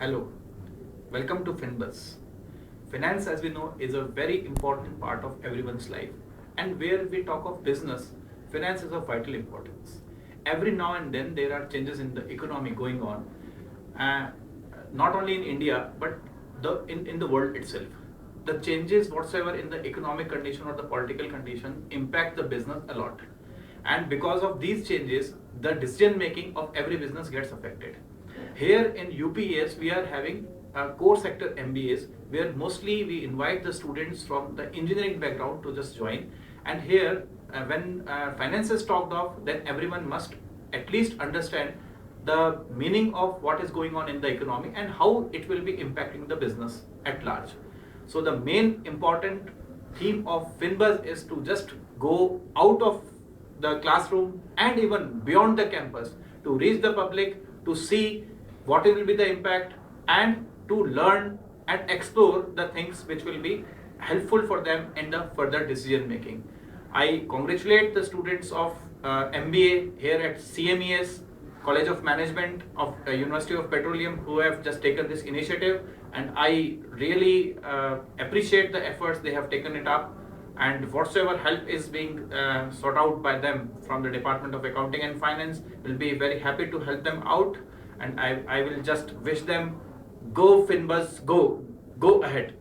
Hello, welcome to Finbus. Finance, as we know, is a very important part of everyone's life, and where we talk of business, finance is of vital importance. Every now and then, there are changes in the economy going on, uh, not only in India but in the world itself. The changes whatsoever in the economic condition or the political condition impact the business a lot, and because of these changes, the decision making of every business gets affected. Here in UPS, we are having core sector MBAs where mostly we invite the students from the engineering background to just join. And here, when finance is talked of, then everyone must at least understand the meaning of what is going on in the economy and how it will be impacting the business at large. So the main important theme of Finbuzz is to just go out of the classroom and even beyond the campus to reach the public, to see what will be the impact, and to learn and explore the things which will be helpful for them in the further decision making. I congratulate the students of MBA here at CMES College of Management of University of Petroleum who have just taken this initiative, and I really appreciate the efforts they have taken it up, and whatsoever help is being sought out by them from the Department of Accounting and Finance will be very happy to help them out, and I will just wish them go Finbus, go ahead.